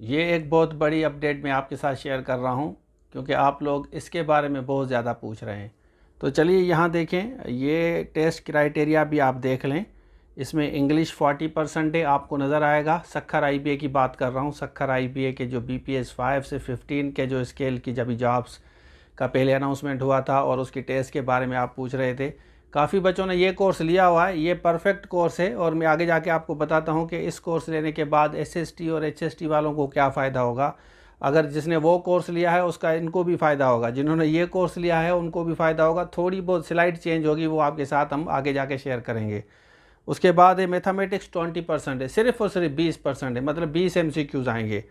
ये एक बहुत बड़ी अपडेट मैं आपके साथ शेयर कर रहा हूँ क्योंकि आप लोग इसके बारे में बहुत ज़्यादा पूछ रहे हैं। तो चलिए यहाँ देखें, ये टेस्ट क्राइटेरिया भी आप देख लें। इसमें इंग्लिश 40% है, आपको नज़र आएगा। सक्खर आईबीए की बात कर रहा हूँ। सक्खर आईबीए के जो बीपीएस 5 से 15 के जो स्केल की जब जॉब्स का पहले अनाउंसमेंट हुआ था और उसकी टेस्ट के बारे में आप पूछ रहे थे, काफ़ी बच्चों ने ये कोर्स लिया हुआ है। ये परफेक्ट कोर्स है और मैं आगे जाके आपको बताता हूँ कि इस कोर्स लेने के बाद एसएसटी और एचएसटी वालों को क्या फ़ायदा होगा। अगर जिसने वो कोर्स लिया है उसका इनको भी फ़ायदा होगा, जिन्होंने ये कोर्स लिया है उनको भी फ़ायदा होगा। थोड़ी बहुत स्लाइड चेंज होगी, वो आपके साथ हम आगे जाके शेयर करेंगे। उसके बाद है मैथमेटिक्स 20% है, सिर्फ और सिर्फ 20% है, मतलब 20 MCQs आएंगे।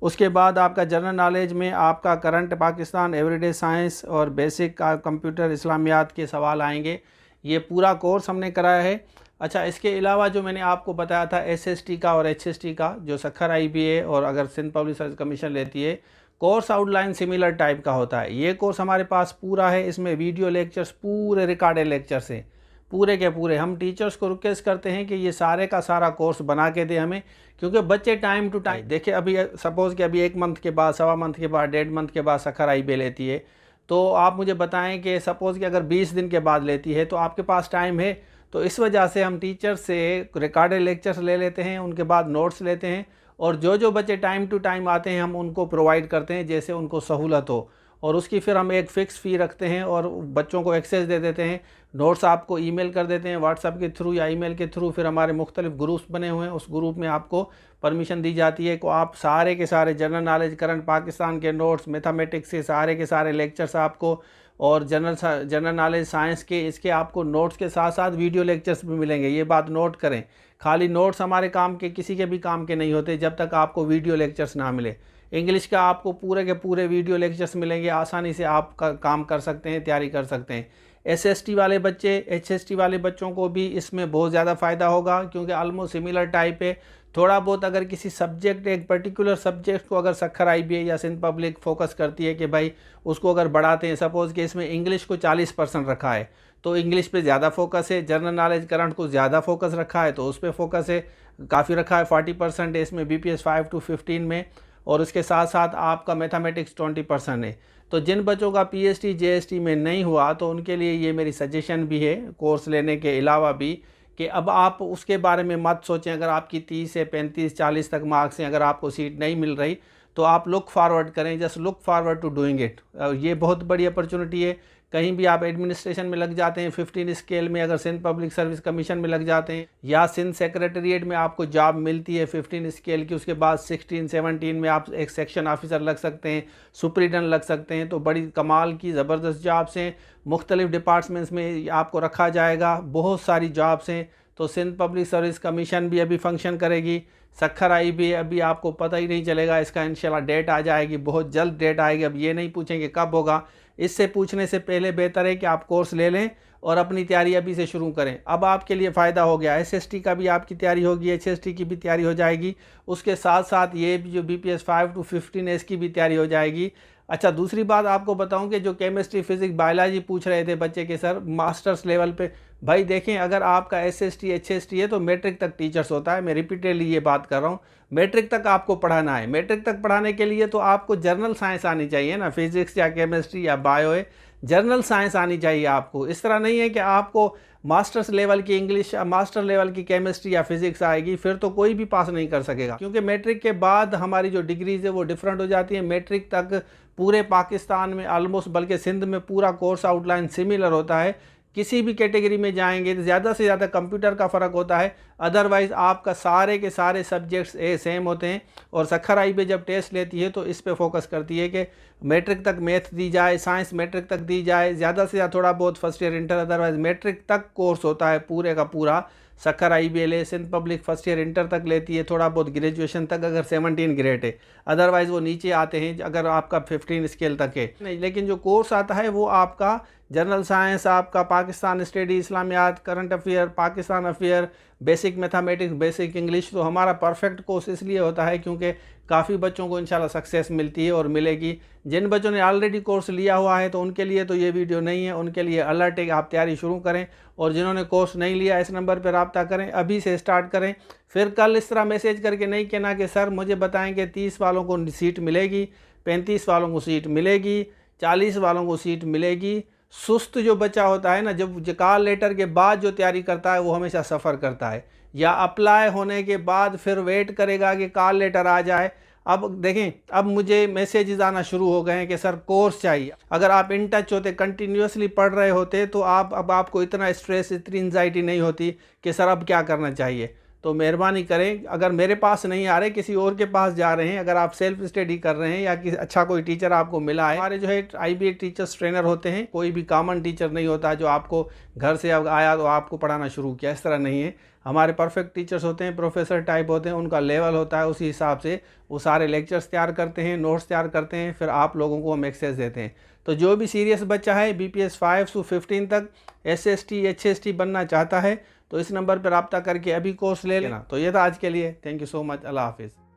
उसके बाद आपका जनरल नॉलेज में आपका करंट पाकिस्तान, एवरीडे साइंस और बेसिक कंप्यूटर इस्लामियात के सवाल आएंगे। ये पूरा कोर्स हमने कराया है। अच्छा, इसके अलावा जो मैंने आपको बताया था एसएसटी का और एचएसटी का, जो सक्खर आईबीए और अगर सिंध पब्लिक सर्विस कमीशन लेती है, कोर्स आउटलाइन सिमिलर टाइप का होता है। ये कोर्स हमारे पास पूरा है, इसमें वीडियो लेक्चर्स पूरे रिकॉर्डेड लेक्चर्स हैं, पूरे के पूरे। हम टीचर्स को रिक्वेस्ट करते हैं कि ये सारे का सारा कोर्स बना के दे हमें, क्योंकि बच्चे टाइम टू टाइम देखिए। अभी सपोज़ कि अभी 1 मंथ के बाद, सवा मंथ के बाद, 1.5 मंथ के बाद सक्खर आईबीए लेती है, तो आप मुझे बताएं कि सपोज़ कि अगर 20 दिन के बाद लेती है तो आपके पास टाइम है। तो इस वजह से हम टीचर से रिकॉर्डेड लेक्चर्स ले लेते हैं, उनके बाद नोट्स लेते हैं, और जो जो बच्चे टाइम टू टाइम आते हैं हम उनको प्रोवाइड करते हैं जैसे उनको सहूलत हो, और उसकी फिर हम एक फ़िक्स फ़ी रखते हैं और बच्चों को एक्सेस दे देते हैं। नोट्स आपको ईमेल कर देते हैं व्हाट्सएप के थ्रू या ईमेल के थ्रू। फिर हमारे मुख्तलिफ ग्रुप्स बने हुए हैं, उस ग्रुप में आपको परमिशन दी जाती है कि आप सारे के सारे जनरल नॉलेज, करंट पाकिस्तान के नोट्स, मैथमेटिक्स के सारे लेक्चर्स आपको, और जनरल नॉलेज साइंस के इसके आपको नोट्स के साथ साथ वीडियो लेक्चर्स भी मिलेंगे। ये बात नोट करें, खाली नोट्स हमारे काम के, किसी के भी काम के नहीं होते जब तक आपको वीडियो लेक्चर्स ना मिले। इंग्लिश का आपको पूरे के पूरे वीडियो लेक्चर्स मिलेंगे, आसानी से आप काम कर सकते हैं, तैयारी कर सकते हैं। एसएसटी वाले बच्चे, एचएसटी वाले बच्चों को भी इसमें बहुत ज़्यादा फ़ायदा होगा, क्योंकि ऑलमोस्ट सिमिलर टाइप है। थोड़ा बहुत अगर किसी सब्जेक्ट, एक पर्टिकुलर सब्जेक्ट को अगर सक्खर आईबीए या सिंध पब्लिक फोकस करती है कि भाई उसको अगर बढ़ाते हैं, सपोज़ कि इसमें इंग्लिश को 40% रखा है तो इंग्लिश पे ज़्यादा फोकस है। जनरल नॉलेज, करंट को ज़्यादा फोकस रखा है तो उस पर फोकस है, काफ़ी रखा है। 40% है इसमें बीपीएस 5 to 15 में, और उसके साथ साथ आपका मैथमेटिक्स 20% है। तो जिन बच्चों का पीएचडी जेएसटी में नहीं हुआ तो उनके लिए ये मेरी सजेशन भी है, कोर्स लेने के अलावा भी, कि अब आप उसके बारे में मत सोचें। अगर आपकी 30 से 35, 40 तक मार्क्स हैं, अगर आपको सीट नहीं मिल रही तो आप लुक फॉरवर्ड करें, just look forward to doing it. ये बहुत बड़ी अपॉर्चुनिटी है। कहीं भी आप एडमिनिस्ट्रेशन में लग जाते हैं 15 स्केल में, अगर सिंध पब्लिक सर्विस कमीशन में लग जाते हैं या सिंध सेक्रेटरीट में आपको जॉब मिलती है 15 स्केल की, उसके बाद 16, 17 में आप एक सेक्शन ऑफिसर लग सकते हैं, सुपरिटेंडेंट लग सकते हैं। तो बड़ी कमाल की ज़बरदस्त जॉब्स हैं, मुख्तलिफ डिपार्टमेंट्स में आपको रखा जाएगा, बहुत सारी जॉब्स हैं। तो सिंध पब्लिक सर्विस कमीशन भी अभी फंक्शन करेगी, सक्खर आई भी अभी आपको पता ही नहीं चलेगा, इसका इंशाल्लाह डेट आ जाएगी, बहुत जल्द डेट आएगी। अब ये नहीं पूछेंगे कब होगा, इससे पूछने से पहले बेहतर है कि आप कोर्स ले लें और अपनी तैयारी अभी से शुरू करें। अब आपके लिए फ़ायदा हो गया, एसएसटी का भी आपकी तैयारी होगी, एचएसटी की भी तैयारी हो जाएगी, उसके साथ साथ ये भी जो बीपीएस 5 to 15 है इसकी भी तैयारी हो जाएगी। अच्छा, दूसरी बात आपको बताऊं कि जो केमिस्ट्री, फिजिक्स, बायोलॉजी पूछ रहे थे बच्चे के सर मास्टर्स लेवल पे, भाई देखें, अगर आपका एसएसटी एचएसटी है तो मैट्रिक तक टीचर्स होता है। मैं रिपीटेडली ये बात कर रहा हूँ, मैट्रिक तक आपको पढ़ाना है। मैट्रिक तक पढ़ाने के लिए तो आपको जर्नल साइंस आनी चाहिए ना, फिजिक्स या केमिस्ट्री या बायो है, जर्नल साइंस आनी चाहिए आपको। इस तरह नहीं है कि आपको मास्टर्स लेवल की इंग्लिश, मास्टर लेवल की केमिस्ट्री या फिजिक्स आएगी, फिर तो कोई भी पास नहीं कर सकेगा, क्योंकि मैट्रिक के बाद हमारी जो डिग्रीज है वो डिफरेंट हो जाती है। मैट्रिक तक पूरे पाकिस्तान में ऑलमोस्ट, बल्कि सिंध में पूरा कोर्स आउटलाइन सिमिलर होता है। किसी भी कैटेगरी में जाएंगे तो ज़्यादा से ज़्यादा कंप्यूटर का फ़र्क होता है, अदरवाइज़ आपका सारे के सारे सब्जेक्ट्स सेम होते हैं। और सक्खर आईबीए जब टेस्ट लेती है तो इस पे फोकस करती है कि मैट्रिक तक मैथ दी जाए, साइंस मैट्रिक तक दी जाए, ज़्यादा से ज़्यादा थोड़ा बहुत first year inter, otherwise matric तक कोर्स होता है पूरे का पूरा। सक्खर आईबीए ले, Sindh public first year inter तक लेती है, थोड़ा बहुत ग्रेजुएशन तक अगर 17 ग्रेड है, अदरवाइज़ वो नीचे आते हैं अगर आपका 15 स्केल तक है नहीं। लेकिन जो कोर्स आता है वो आपका जनरल साइंस आपका, पाकिस्तान स्टडी, इस्लामियात, current affair, Pakistan affair, basic mathematics, basic English. तो हमारा परफेक्ट कोर्स इसलिए होता है क्योंकि काफ़ी बच्चों को इंशाल्लाह सक्सेस मिलती है और मिलेगी। जिन बच्चों ने ऑलरेडी कोर्स लिया हुआ है तो उनके लिए तो ये वीडियो नहीं है, उनके लिए अलर्ट है, आप तैयारी शुरू करें। और जिन्होंने कोर्स नहीं लिया इस नंबर पर रब्ता करें, अभी से स्टार्ट करें। फिर कल इस तरह मैसेज करके नहीं कहना कि सर मुझे बताएं कि 30 वालों को सीट मिलेगी, 35 वालों को सीट मिलेगी, 40 वालों को सीट मिलेगी। सुस्त जो बच्चा होता है ना, जब कॉल लेटर के बाद जो तैयारी करता है वो हमेशा सफ़र करता है, या अप्लाई होने के बाद फिर वेट करेगा कि कॉल लेटर आ जाए। अब देखें, अब मुझे मैसेजेस आना शुरू हो गए हैं कि सर कोर्स चाहिए। अगर आप इन टच होते, कंटिन्यूसली पढ़ रहे होते, तो अब आपको इतना स्ट्रेस, इतनी एंजाइटी नहीं होती कि सर अब क्या करना चाहिए। तो मेहरबानी करें, अगर मेरे पास नहीं आ रहे, किसी और के पास जा रहे हैं, अगर आप सेल्फ स्टडी कर रहे हैं या कि अच्छा कोई टीचर आपको मिला है। हमारे जो है IBA टीचर्स ट्रेनर होते हैं, कोई भी कॉमन टीचर नहीं होता जो आपको घर से अब आया तो आपको पढ़ाना शुरू किया, इस तरह नहीं है। हमारे परफेक्ट टीचर्स होते हैं, प्रोफेसर टाइप होते हैं, उनका लेवल होता है, उसी हिसाब से वो सारे लेक्चर्स तैयार करते हैं, नोट्स तैयार करते हैं, फिर आप लोगों को हम एक्सेस देते हैं। तो जो भी सीरियस बच्चा है BPS 5 से 15 तक SST HST बनना चाहता है तो इस नंबर पर रब्ता करके अभी कोर्स ले लेना। तो ये था आज के लिए। Thank you so much. अल्लाह हाफिज़।